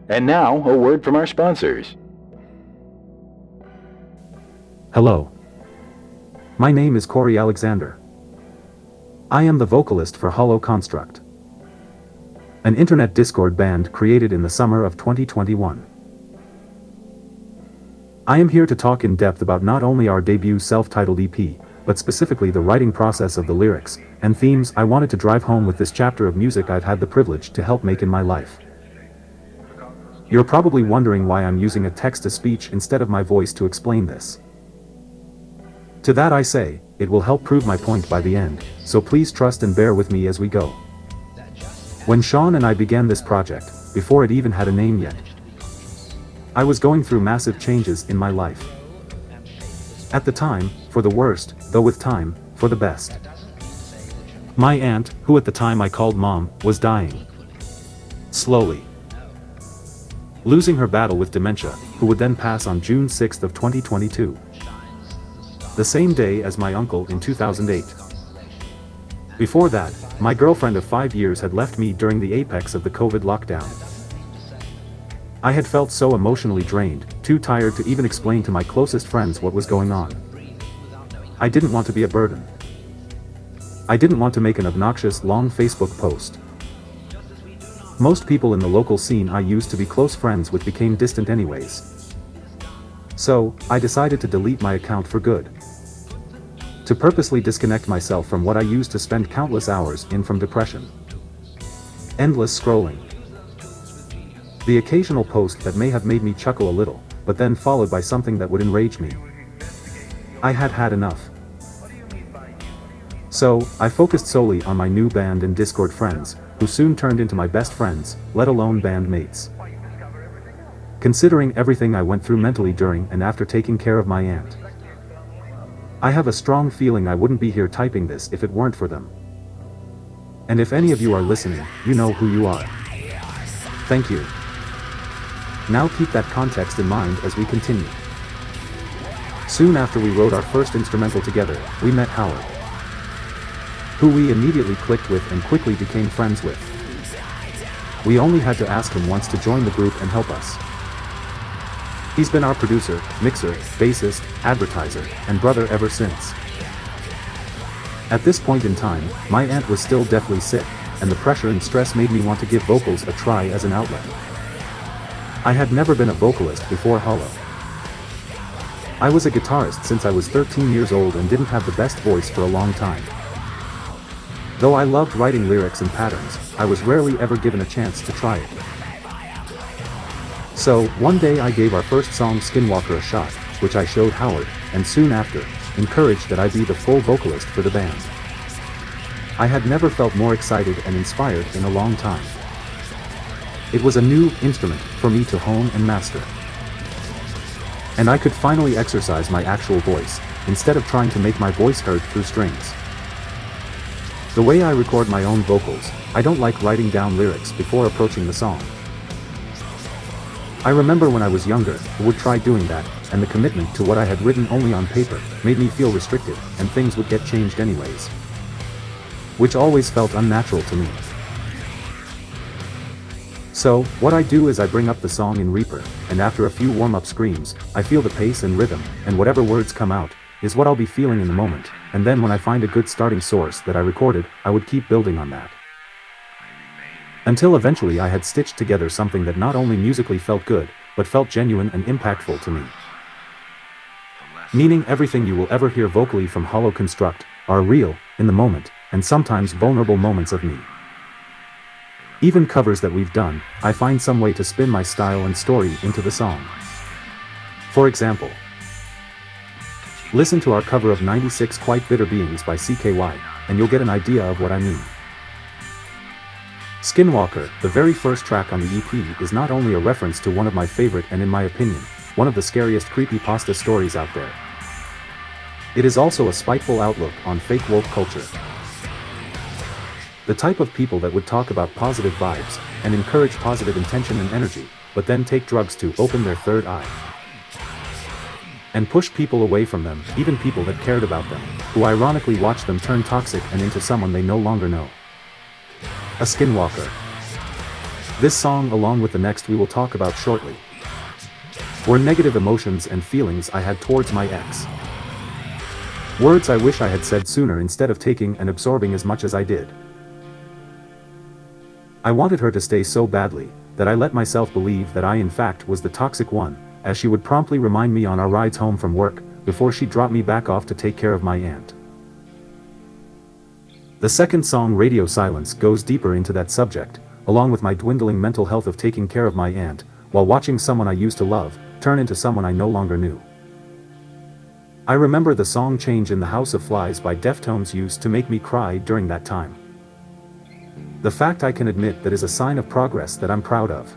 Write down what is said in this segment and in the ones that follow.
And now, a word from our sponsors. Hello. My name is Corey Alexander. I am the vocalist for Hollow Construct, an internet Discord band created in the summer of 2021. I am here to talk in depth about not only our debut self-titled EP, but specifically the writing process of the lyrics and themes I wanted to drive home with this chapter of music I've had the privilege to help make in my life. You're probably wondering why I'm using a text-to-speech instead of my voice to explain this. To that I say, it will help prove my point by the end, so please trust and bear with me as we go. When Sean and I began this project, before it even had a name yet, I was going through massive changes in my life. At the time, for the worst, though with time, for the best. My aunt, who at the time I called Mom, was dying. Slowly. Losing her battle with dementia, who would then pass on June 6th of 2022. The same day as my uncle in 2008. Before that, my girlfriend of 5 years had left me during the apex of the COVID lockdown. I had felt so emotionally drained, too tired to even explain to my closest friends what was going on. I didn't want to be a burden. I didn't want to make an obnoxious, long Facebook post. Most people in the local scene I used to be close friends with became distant anyways. So, I decided to delete my account for good. To purposely disconnect myself from what I used to spend countless hours in from depression. Endless scrolling. The occasional post that may have made me chuckle a little, but then followed by something that would enrage me. I had had enough. So, I focused solely on my new band and Discord friends, who soon turned into my best friends, let alone bandmates. Considering everything I went through mentally during and after taking care of my aunt, I have a strong feeling I wouldn't be here typing this if it weren't for them. And if any of you are listening, you know who you are. Thank you. Now keep that context in mind as we continue. Soon after we wrote our first instrumental together, we met Howard, who we immediately clicked with and quickly became friends with. We only had to ask him once to join the group and help us. He's been our producer, mixer, bassist, advertiser, and brother ever since. At this point in time, my aunt was still deathly sick, and the pressure and stress made me want to give vocals a try as an outlet. I had never been a vocalist before Hollow. I was a guitarist since I was 13 years old and didn't have the best voice for a long time. Though I loved writing lyrics and patterns, I was rarely ever given a chance to try it. So, one day I gave our first song Skinwalker a shot, which I showed Howard, and soon after, encouraged that I be the full vocalist for the band. I had never felt more excited and inspired in a long time. It was a new instrument for me to hone and master. And I could finally exercise my actual voice, instead of trying to make my voice heard through strings. The way I record my own vocals, I don't like writing down lyrics before approaching the song. I remember when I was younger, I would try doing that, and the commitment to what I had written only on paper made me feel restricted, and things would get changed anyways. Which always felt unnatural to me. So, what I do is I bring up the song in Reaper, and after a few warm-up screams, I feel the pace and rhythm, and whatever words come out, is what I'll be feeling in the moment, and then when I find a good starting source that I recorded, I would keep building on that. Until eventually I had stitched together something that not only musically felt good, but felt genuine and impactful to me. Meaning everything you will ever hear vocally from Hollow Construct are real, in the moment, and sometimes vulnerable moments of me. Even covers that we've done, I find some way to spin my style and story into the song. For example, listen to our cover of 96 Quite Bitter Beings by CKY, and you'll get an idea of what I mean. Skinwalker, the very first track on the EP, is not only a reference to one of my favorite and in my opinion, one of the scariest creepypasta stories out there. It is also a spiteful outlook on fake woke culture. The type of people that would talk about positive vibes, and encourage positive intention and energy, but then take drugs to open their third eye. And push people away from them, even people that cared about them, who ironically watch them turn toxic and into someone they no longer know. A skinwalker. This song, along with the next we will talk about shortly, were negative emotions and feelings I had towards my ex. Words I wish I had said sooner instead of taking and absorbing as much as I did. I wanted her to stay so badly, that I let myself believe that I in fact was the toxic one, as she would promptly remind me on our rides home from work, before she dropped me back off to take care of my aunt. The second song, Radio Silence, goes deeper into that subject, along with my dwindling mental health of taking care of my aunt, while watching someone I used to love, turn into someone I no longer knew. I remember the song Change in the House of Flies by Deftones used to make me cry during that time. The fact I can admit that is a sign of progress that I'm proud of.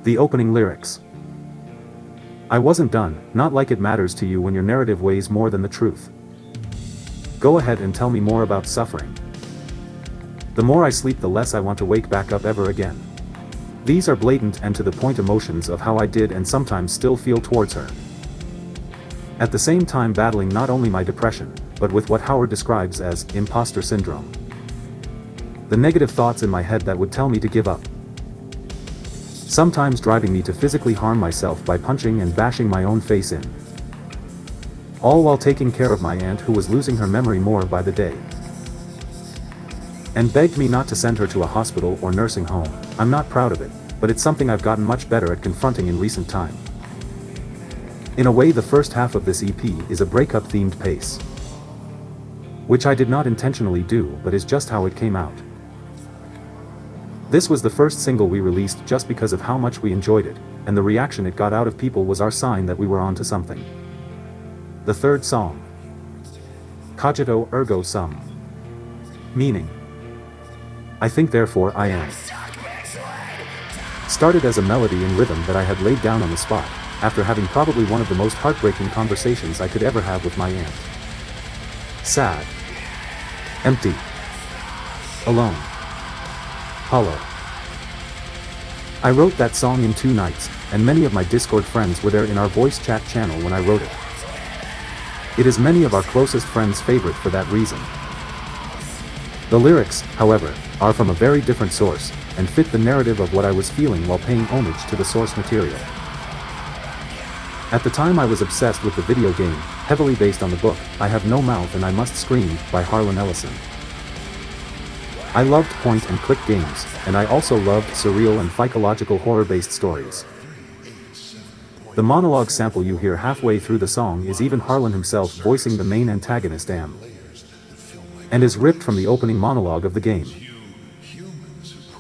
The opening lyrics. I wasn't done, not like it matters to you when your narrative weighs more than the truth. Go ahead and tell me more about suffering. The more I sleep, the less I want to wake back up ever again. These are blatant and to the point emotions of how I did and sometimes still feel towards her. At the same time battling not only my depression, but with what Howard describes as imposter syndrome. The negative thoughts in my head that would tell me to give up. Sometimes driving me to physically harm myself by punching and bashing my own face in. All while taking care of my aunt who was losing her memory more by the day. And begged me not to send her to a hospital or nursing home. I'm not proud of it, but it's something I've gotten much better at confronting in recent time. In a way, the first half of this EP is a breakup-themed pace. Which I did not intentionally do, but is just how it came out. This was the first single we released just because of how much we enjoyed it, and the reaction it got out of people was our sign that we were onto something. The third song. Cogito ergo sum. Meaning. I think therefore I am. Started as a melody and rhythm that I had laid down on the spot, after having probably one of the most heartbreaking conversations I could ever have with my aunt. Sad. Empty. Alone. Hollow. I wrote that song in 2 nights, and many of my Discord friends were there in our voice chat channel when I wrote it. It is many of our closest friends' favorite for that reason. The lyrics, however, are from a very different source, and fit the narrative of what I was feeling while paying homage to the source material. At the time I was obsessed with the video game, heavily based on the book, I Have No Mouth and I Must Scream, by Harlan Ellison. I loved point-and-click games, and I also loved surreal and psychological horror-based stories. The monologue sample you hear halfway through the song is even Harlan himself voicing the main antagonist Am, and is ripped from the opening monologue of the game.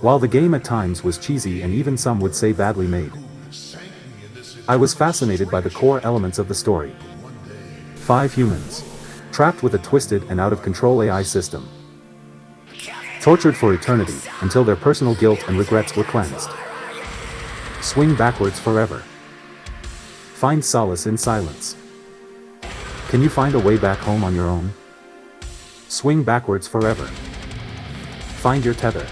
While the game at times was cheesy and even some would say badly made, I was fascinated by the core elements of the story. 5 humans, trapped with a twisted and out-of-control AI system, tortured for eternity, until their personal guilt and regrets were cleansed. Swing backwards forever. Find solace in silence. Can you find a way back home on your own? Swing backwards forever. Find your tether.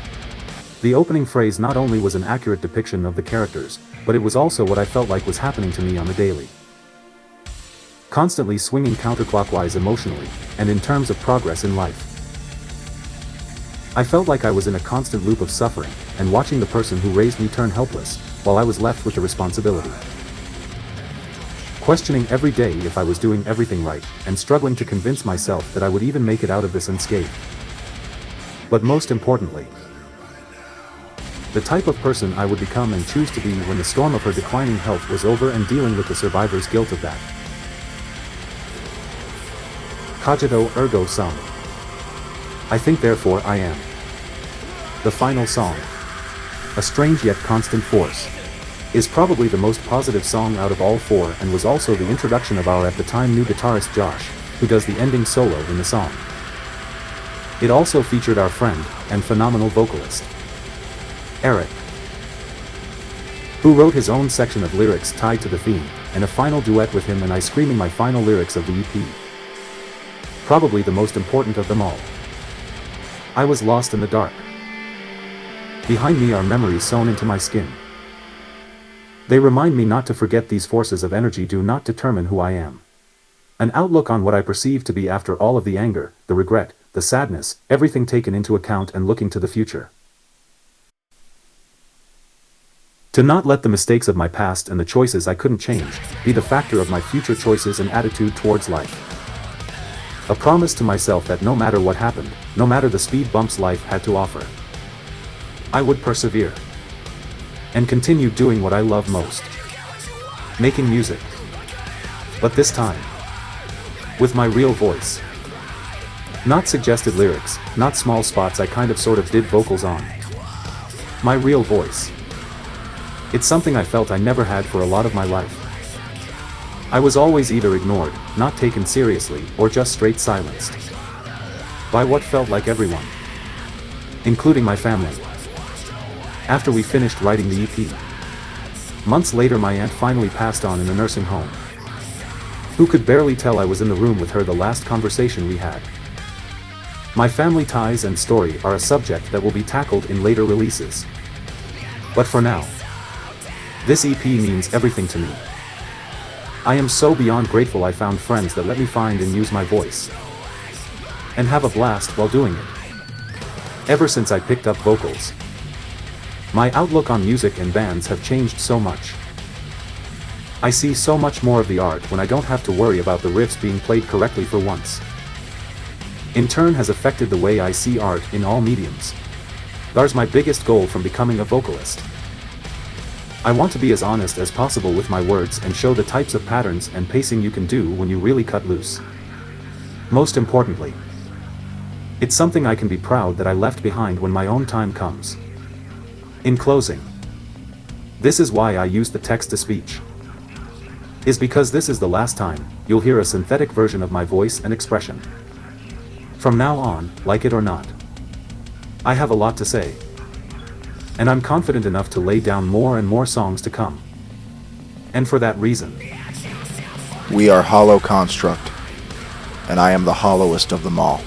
The opening phrase not only was an accurate depiction of the characters, but it was also what I felt like was happening to me on the daily. Constantly swinging counterclockwise emotionally, and in terms of progress in life. I felt like I was in a constant loop of suffering, and watching the person who raised me turn helpless, while I was left with the responsibility. Questioning every day if I was doing everything right, and struggling to convince myself that I would even make it out of this unscathed. But most importantly, the type of person I would become and choose to be when the storm of her declining health was over, and dealing with the survivor's guilt of that. Cogito ergo sum. I think therefore I am. The final song, A Strange Yet Constant Force, is probably the most positive song out of all 4, and was also the introduction of our at the time new guitarist Josh, who does the ending solo in the song. It also featured our friend, and phenomenal vocalist, Eric, who wrote his own section of lyrics tied to the theme, and a final duet with him and I screaming my final lyrics of the EP. Probably the most important of them all. I was lost in the dark. Behind me are memories sewn into my skin. They remind me not to forget these forces of energy do not determine who I am. An outlook on what I perceive to be after all of the anger, the regret, the sadness, everything taken into account and looking to the future. To not let the mistakes of my past and the choices I couldn't change be the factor of my future choices and attitude towards life. A promise to myself that no matter what happened, no matter the speed bumps life had to offer, I would persevere and continue doing what I love most, making music. But this time, with my real voice. Not suggested lyrics, not small spots I kind of sort of did vocals on. My real voice. It's something I felt I never had for a lot of my life. I was always either ignored, not taken seriously, or just straight silenced by what felt like everyone, including my family. After we finished writing the EP, months later my aunt finally passed on in a nursing home. Who could barely tell I was in the room with her the last conversation we had. My family ties and story are a subject that will be tackled in later releases. But for now, this EP means everything to me. I am so beyond grateful I found friends that let me find and use my voice, and have a blast while doing it. Ever since I picked up vocals, my outlook on music and bands have changed so much. I see so much more of the art when I don't have to worry about the riffs being played correctly for once. In turn has affected the way I see art in all mediums. That's my biggest goal from becoming a vocalist. I want to be as honest as possible with my words and show the types of patterns and pacing you can do when you really cut loose. Most importantly, it's something I can be proud that I left behind when my own time comes. In closing, this is why I use the text-to-speech. Is because this is the last time you'll hear a synthetic version of my voice and expression. From now on, like it or not, I have a lot to say. And I'm confident enough to lay down more and more songs to come. And for that reason, We are Hollow Construct, and I am the hollowest of them all.